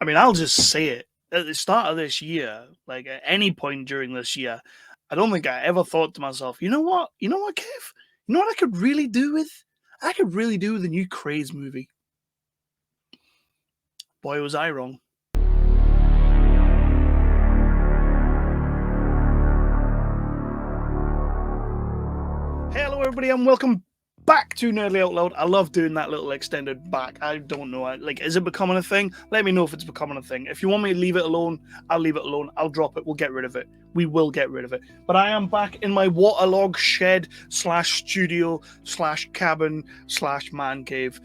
I mean, I'll just say it. At the start of this year, like at any point during this year, I don't think I ever thought to myself, you know what? You know what, Kev? You know what I could really do with? I could really do with a new Krays movie. Boy, was I wrong. Hello, everybody, and welcome back to Nerdly Out Loud. I love doing that little extended back. I don't know, like, is it becoming a thing? Let me know if it's becoming a thing. If you want me to leave it alone, I'll leave it alone. I'll drop it. We'll get rid of it. We will get rid of it. But I am back in my waterlogged shed / studio / cabin / man cave.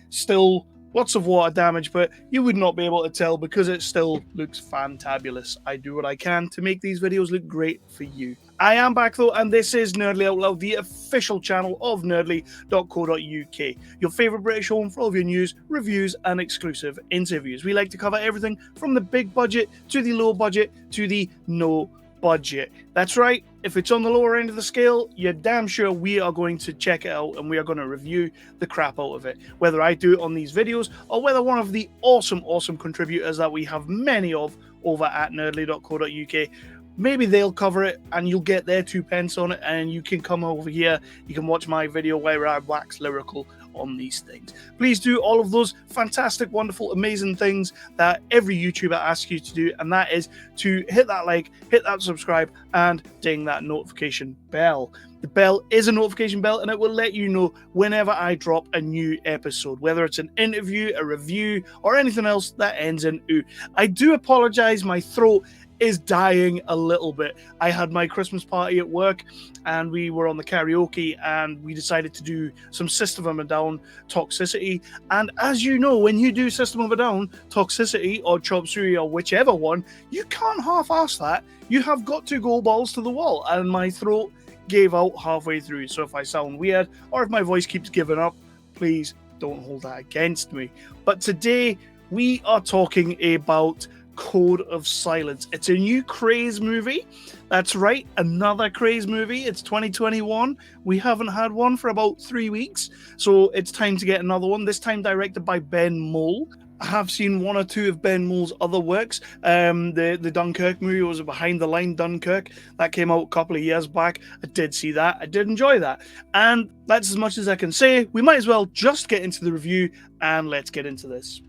Still lots of water damage, but you would not be able to tell because it still looks fantabulous. I do what I can to make these videos look great for you. I am back though, and this is Nerdly Out Loud, the official channel of nerdly.co.uk, your favourite British home for all of your news, reviews, and exclusive interviews. We like to cover everything from the big budget to the low budget to the no budget. That's right, if it's on the lower end of the scale, you're damn sure we are going to check it out and we are going to review the crap out of it. Whether I do it on these videos or whether one of the awesome contributors that we have many of over at nerdly.co.uk, maybe they'll cover it and you'll get their 2 pence on it, and you can come over here, you can watch my video where I wax lyrical on these things. Please do all of those fantastic, wonderful, amazing things that every YouTuber asks you to do, and that is to hit that like, hit that subscribe, and ding that notification bell. The bell is a notification bell, and it will let you know whenever I drop a new episode, whether it's an interview, a review, or anything else that ends in oo. I do apologize, my throat is dying a little bit. I had my Christmas party at work and we were on the karaoke and we decided to do some System of a Down Toxicity. And as you know, when you do System of a Down Toxicity or Chop Suey or whichever one, you can't half-ass that. You have got to go balls to the wall. And my throat gave out halfway through. So if I sound weird or if my voice keeps giving up, please don't hold that against me. But today we are talking about Code of Silence. It's a new Krays movie. That's right, another Krays movie. It's 2021. We haven't had one for about 3 weeks, so it's time to get another one, this time directed by Ben Mole. I have seen one or two of Ben Mole's other works. The Dunkirk movie was a Behind the Line Dunkirk. That came out a couple of years back. I did see that. I did enjoy that. And that's as much as I can say. We might as well just get into the review, and let's get into this.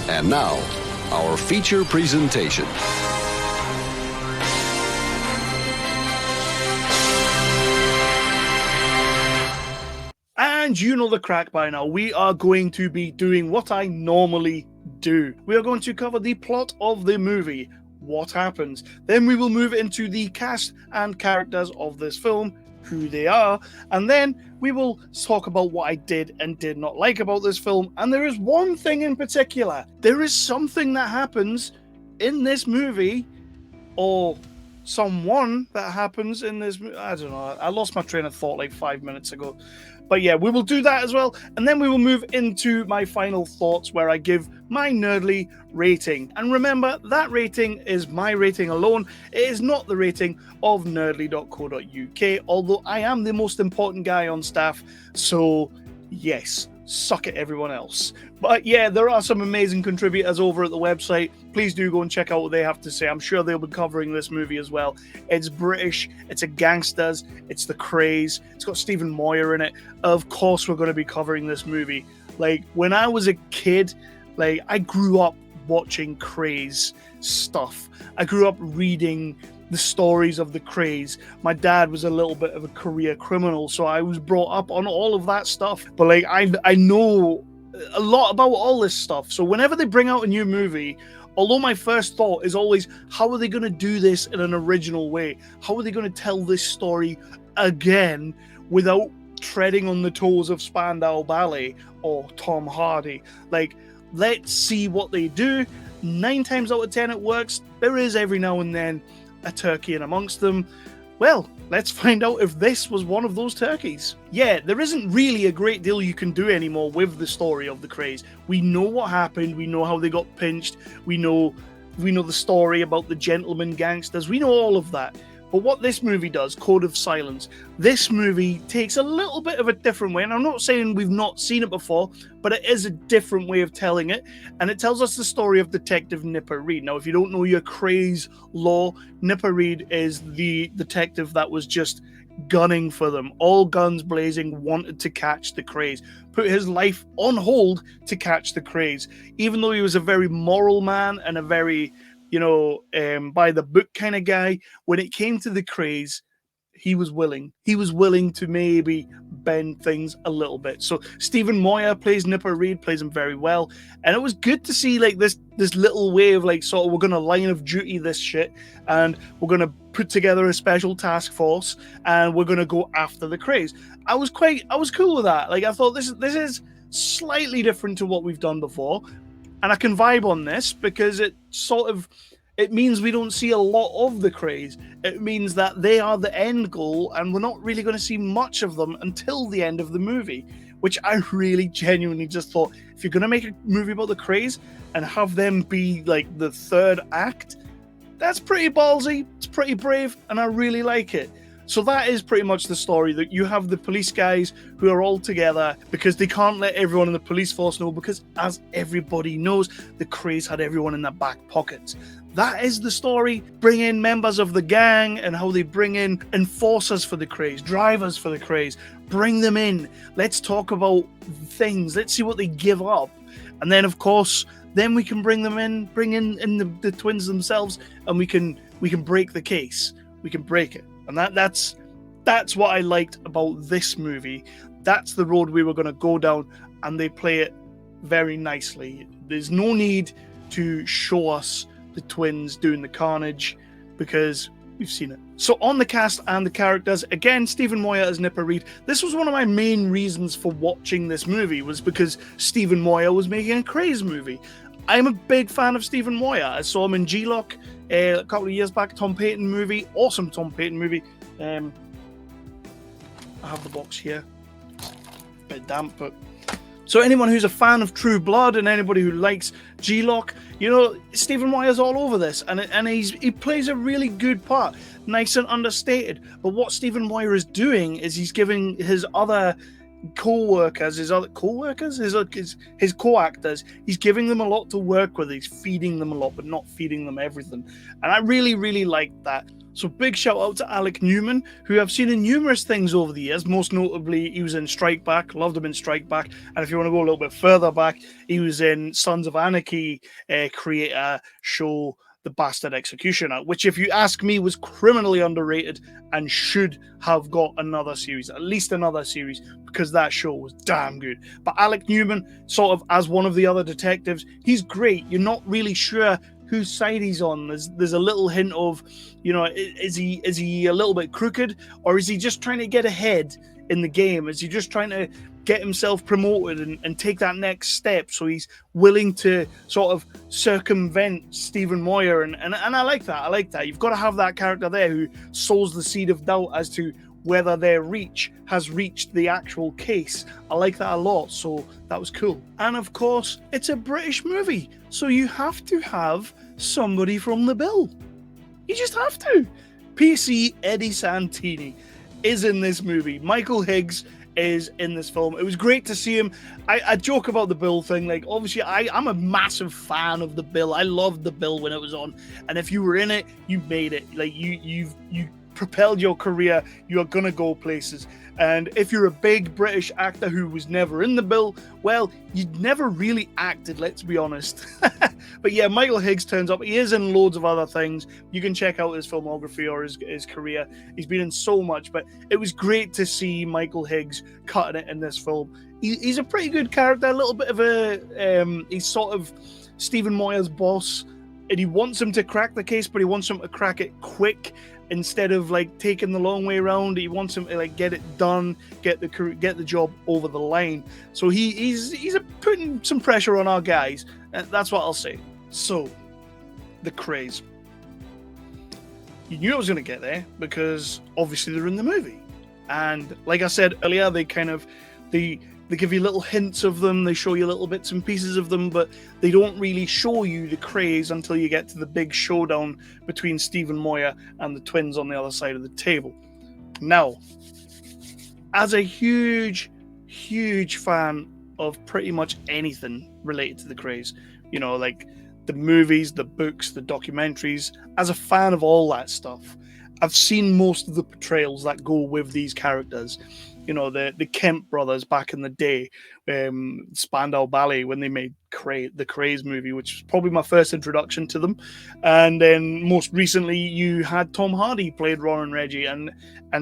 And now, our feature presentation. And you know the crack by now. We are going to be doing what I normally do. We are going to cover the plot of the movie, what happens. Then we will move into the cast and characters of this film, who they are, and then we will talk about what I did and did not like about this film. And there is one thing in particular. There is something that happens in this movie, or someone that happens in this movie. I don't know. I lost my train of thought like 5 minutes ago. But yeah, we will do that as well. And then we will move into my final thoughts where I give my nerdly rating. And remember, that rating is my rating alone. It is not the rating of nerdly.co.uk, although I am the most important guy on staff. So yes, suck it everyone else. But yeah, there are some amazing contributors over at the website. Please do go and check out what they have to say. I'm sure they'll be covering this movie as well. It's British, it's a gangsters, it's the Krays, it's got Stephen Moyer in it. Of course we're going to be covering this movie. Like, when I was a kid, like, I grew up watching Krays stuff. I grew up reading the stories of the Krays. My dad was a little bit of a career criminal, so I was brought up on all of that stuff. But like, I know a lot about all this stuff. So whenever they bring out a new movie, although my first thought is always, how are they going to do this in an original way? How are they going to tell this story again without treading on the toes of Spandau Ballet or Tom Hardy? Like, let's see what they do. 9 times out of 10 it works. There is every now and then a turkey in amongst them. Well, let's find out if this was one of those turkeys. Yeah, there isn't really a great deal you can do anymore with the story of the Krays. We know what happened, we know how they got pinched, we know the story about the gentleman gangsters, we know all of that. But what this movie does, Code of Silence, this movie takes a little bit of a different way. And I'm not saying we've not seen it before, but it is a different way of telling it. And it tells us the story of Detective Nipper Reed. Now, if you don't know your Krays law, Nipper Reed is the detective that was just gunning for them, all guns blazing, wanted to catch the Krays, put his life on hold to catch the Krays, even though he was a very moral man and a very, by the book kind of guy. When it came to the Krays, he was willing to maybe bend things a little bit. So Stephen Moyer plays Nipper Reed, plays him very well, and it was good to see like this little way of like sort of, we're gonna line of duty this shit, and we're gonna put together a special task force, and we're gonna go after the Krays. I was cool with that. Like, I thought this is slightly different to what we've done before, and I can vibe on this because it means we don't see a lot of the Krays. It means that they are the end goal, and we're not really going to see much of them until the end of the movie, which I really genuinely just thought, if you're going to make a movie about the Krays and have them be like the third act, that's pretty ballsy, it's pretty brave, and I really like it. So that is pretty much the story, that you have the police guys who are all together because they can't let everyone in the police force know, because as everybody knows, the Krays had everyone in their back pockets. That is the story. Bring in members of the gang and how they bring in enforcers for the Krays, drivers for the Krays. Bring them in. Let's talk about things. Let's see what they give up. And then, of course, then we can bring in the twins themselves, and we can break the case. We can break it. And that's what I liked about this movie. That's the road we were going to go down, and they play it very nicely. There's no need to show us the twins doing the carnage because we've seen it. So on the cast and the characters, again, Stephen Moyer as Nipper Reed. This was one of my main reasons for watching this movie, was because Stephen Moyer was making a Krays movie. I'm a big fan of Stephen Moyer. I saw him in G-Lock a couple of years back, Tom Payton movie, awesome Tom Payton movie. I have the box here, a bit damp, but so anyone who's a fan of True Blood and anybody who likes G-Lock, Stephen Moyer's all over this, and he plays a really good part, nice and understated. But what Stephen Moyer is doing is he's giving his other co-actors, he's giving them a lot to work with. He's feeding them a lot, but not feeding them everything. And I really, really like that. So big shout out to Alec Newman, who I've seen in numerous things over the years. Most notably, he was in Strike Back. Loved him in Strike Back. And if you want to go a little bit further back, he was in Sons of Anarchy creator show The Bastard Executioner, which, if you ask me, was criminally underrated and should have got another series, at least another series, because that show was damn good. But Alec Newman, sort of as one of the other detectives, he's great. You're not really sure whose side he's on. There's a little hint of, is he a little bit crooked, or is he just trying to get ahead in the game? Is he just trying to get himself promoted and take that next step? So he's willing to sort of circumvent Stephen Moyer, and I like that. I like that. You've got to have that character there who sows the seed of doubt as to whether their reach has reached the actual case. I like that a lot, so that was cool. And of course, it's a British movie, so you have to have somebody from the bill. You just have to. PC Eddie Santini is in this movie. Michael Higgs is in this film. It was great to see him. I joke about the Bill thing. Like, obviously, I'm a massive fan of the Bill. I loved the Bill when it was on. And if you were in it, you made it. Like, you propelled your career. You're gonna go places. And if you're a big British actor who was never in the Bill, well, you'd never really acted, let's be honest. But yeah, Michael Higgs turns up. He is in loads of other things. You can check out his filmography or his career. He's been in so much, but it was great to see Michael Higgs cutting it in this film. He's a pretty good character, a little bit of he's sort of Stephen Moyer's boss, and he wants him to crack the case, but he wants him to crack it quick. Instead of like taking the long way around, he wants him to like get it done, get the job over the line. So he's putting some pressure on our guys. That's what I'll say. So, the Krays. You knew I was going to get there because obviously they're in the movie, and like I said earlier, they kind of They give you little hints of them, they show you little bits and pieces of them, but they don't really show you the Krays until you get to the big showdown between Stephen Moyer and the twins on the other side of the table. Now, as a huge fan of pretty much anything related to the Krays, you know, like the movies, the books, the documentaries, as a fan of all that stuff, I've seen most of the portrayals that go with these characters. You know, the Kemp brothers back in the day, Spandau Ballet, when they made the Krays movie, which was probably my first introduction to them. And then most recently, you had Tom Hardy played Ron and Reggie, and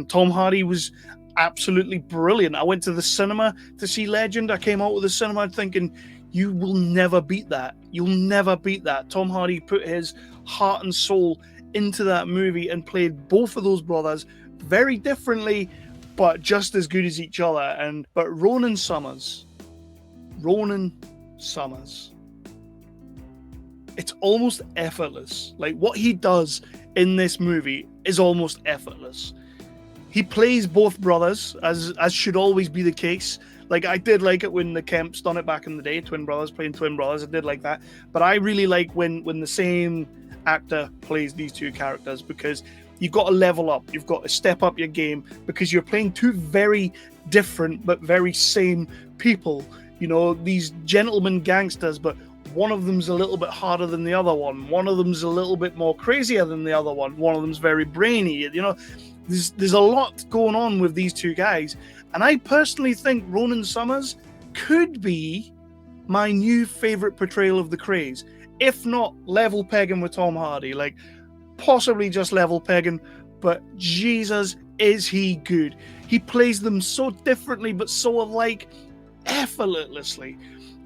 Tom Hardy was absolutely brilliant. I went to the cinema to see Legend. I came out of the cinema thinking, you will never beat that. You'll never beat that. Tom Hardy put his heart and soul into that movie and played both of those brothers very differently, but just as good as each other. But Ronan Summers, it's almost effortless. Like, what he does in this movie is almost effortless. He plays both brothers, as should always be the case. Like, I did like it when the Kemps done it back in the day, twin brothers playing twin brothers. I did like that. But I really like when the same actor plays these two characters, because you've got to level up. You've got to step up your game, because you're playing two very different but very same people. You know, these gentlemen gangsters, but one of them's a little bit harder than the other one. One of them's a little bit more crazier than the other one. One of them's very brainy. You know, there's a lot going on with these two guys. And I personally think Ronan Summers could be my new favorite portrayal of the Krays. If not level pegging with Tom Hardy, like possibly just level pegging, but Jesus, is he good. He plays them so differently, but so alike, effortlessly.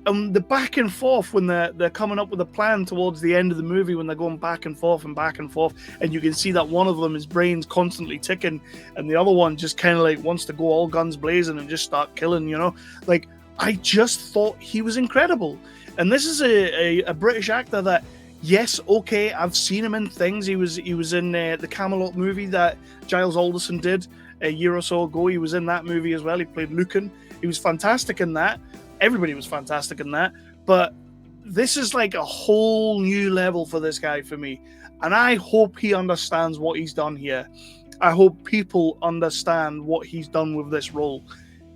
And the back and forth when they're coming up with a plan towards the end of the movie, when they're going back and forth, and you can see that one of them, his brain's constantly ticking, and the other one just kind of like wants to go all guns blazing and just start killing, you know? Like, I just thought he was incredible. And this is a British actor that, yes, okay, I've seen him in things. He was in the Camelot movie that Giles Alderson did a year or so ago. He was in that movie as well. He played Lucan. He was fantastic in that. Everybody was fantastic in that. But this is like a whole new level for this guy for me. And I hope he understands what he's done here. I hope people understand what he's done with this role.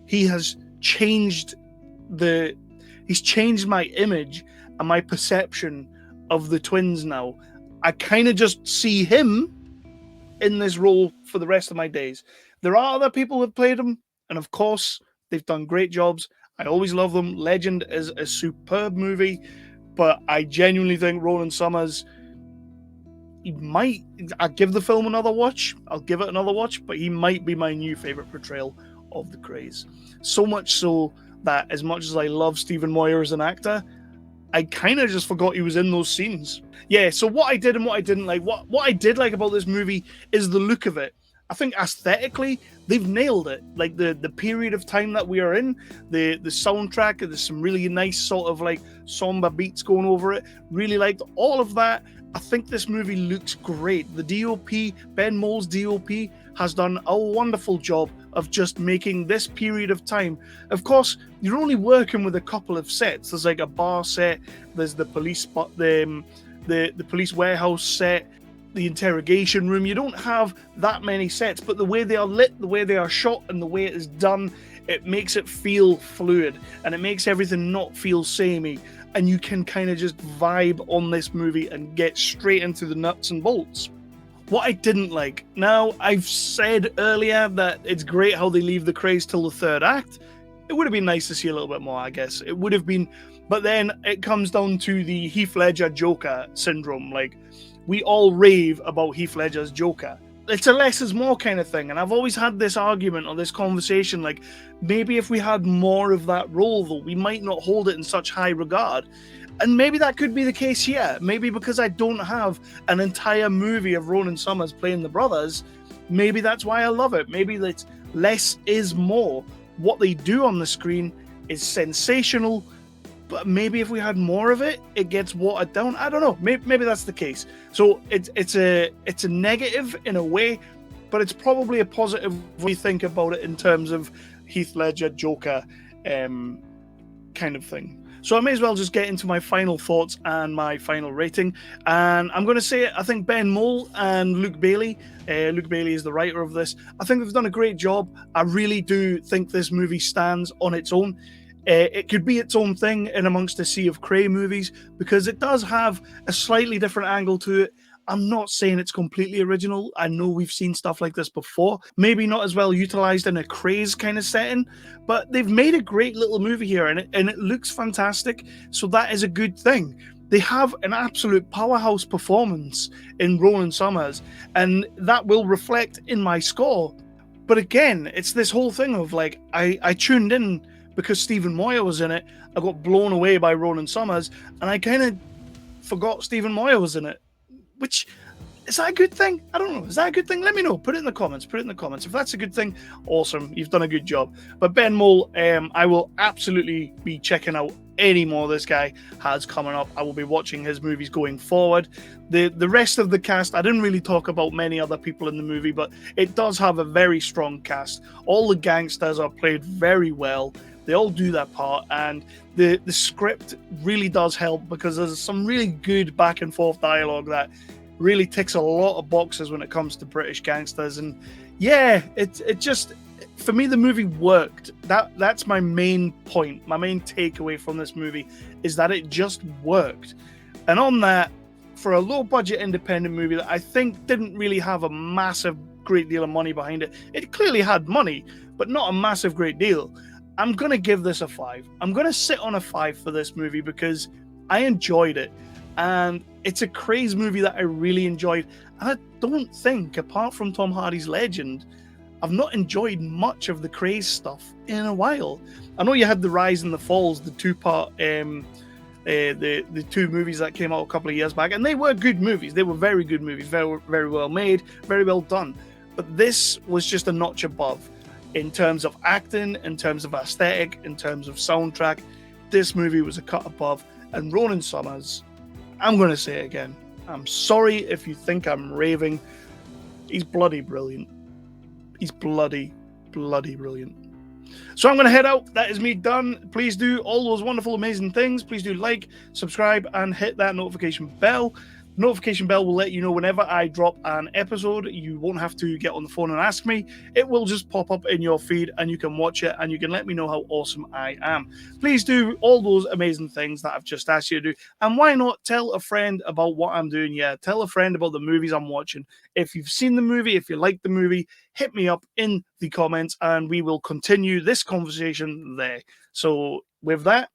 He has changed my image and my perception of the twins now. I kind of just see him in this role for the rest of my days. There are other people who have played him, and of course, they've done great jobs. I always love them. Legend is a superb movie, but I genuinely think Ronan Summers, I'll give the film another watch. I'll give it another watch, but he might be my new favorite portrayal of the Krays. So much so that, as much as I love Stephen Moyer as an actor, I kind of just forgot he was in those scenes. Yeah, so what I did and what I didn't like. What I did like about this movie is the look of it. I think aesthetically, they've nailed it. Like the period of time that we are in, the soundtrack, there's some really nice sort of like somber beats going over it. Really liked all of that. I think this movie looks great. The DOP, Ben Mole's DOP, has done a wonderful job of just making this period of time. Of course, you're only working with a couple of sets. There's like a bar set, there's the police spot, the police warehouse set, the interrogation room. You don't have that many sets, but the way they are lit, the way they are shot, and the way it is done, it makes it feel fluid, and it makes everything not feel samey, and you can kind of just vibe on this movie and get straight into the nuts and bolts. What I didn't like, now I've said earlier that it's great how they leave the Krays till the third act. It would have been nice to see a little bit more, I guess. It would have been, but then it comes down to the Heath Ledger Joker syndrome. Like, we all rave about Heath Ledger's Joker. It's a less is more kind of thing, and I've always had this argument or this conversation, like, maybe if we had more of that role, though, we might not hold it in such high regard. And maybe that could be the case here. Maybe because I don't have an entire movie of Ronan Summers playing the brothers, maybe that's why I love it. Maybe that's less is more. What they do on the screen is sensational, but maybe if we had more of it, it gets watered down. I don't know. Maybe that's the case. So it's a negative in a way, but it's probably a positive when you think about it in terms of Heath Ledger Joker kind of thing. So I may as well just get into my final thoughts and my final rating. And I'm going to say I think Ben Mole and Luke Bailey is the writer of this. I think they've done a great job. I really do think this movie stands on its own. It could be its own thing in amongst a sea of Krays movies because it does have a slightly different angle to it. I'm not saying it's completely original. I know we've seen stuff like this before. Maybe not as well utilized in a Krays kind of setting, but they've made a great little movie here and it looks fantastic. So that is a good thing. They have an absolute powerhouse performance in Roland Summers, and that will reflect in my score. But again, it's this whole thing of like, I tuned in because Stephen Moyer was in it. I got blown away by Roland Summers, and I kind of forgot Stephen Moyer was in it. Which, is that a good thing? I don't know. Is that a good thing? Let me know. Put it in the comments. If that's a good thing, awesome. You've done a good job. But Ben Mole, I will absolutely be checking out any more this guy has coming up. I will be watching his movies going forward. The rest of the cast, I didn't really talk about many other people in the movie, but it does have a very strong cast. All the gangsters are played very well. They all do that part, and the script really does help because there's some really good back and forth dialogue that really ticks a lot of boxes when it comes to British gangsters. And yeah, it just, for me, the movie worked. That's my main point. My main takeaway from this movie is that it just worked. And on that, for a low budget independent movie that I think didn't really have a massive great deal of money behind it, it clearly had money, but not a massive great deal. I'm going to give this a 5. I'm going to sit on a 5 for this movie because I enjoyed it. And it's a Krays movie that I really enjoyed. And I don't think, apart from Tom Hardy's Legend, I've not enjoyed much of the Krays stuff in a while. I know you had The Rise and the Falls, the two-part, the two movies that came out a couple of years back, and they were good movies. They were very good movies, very, very well made, very well done. But this was just a notch above. In terms of acting, in terms of aesthetic, in terms of soundtrack, this movie was a cut above. And Roland Summers, I'm going to say it again, I'm sorry if you think I'm raving, he's bloody brilliant. He's bloody brilliant. So I'm going to head out. That is me done. Please do all those wonderful, amazing things. Please do like, subscribe, and hit that notification bell. Notification bell will let you know whenever I drop an episode. You won't have to get on the phone and ask me. It will just pop up in your feed and you can watch it and you can let me know how awesome I am. Please do all those amazing things that I've just asked you to do. And why not tell a friend about what I'm doing? Yeah, tell a friend about the movies I'm watching. If you've seen the movie, if you like the movie, hit me up in the comments and we will continue this conversation there. So with that,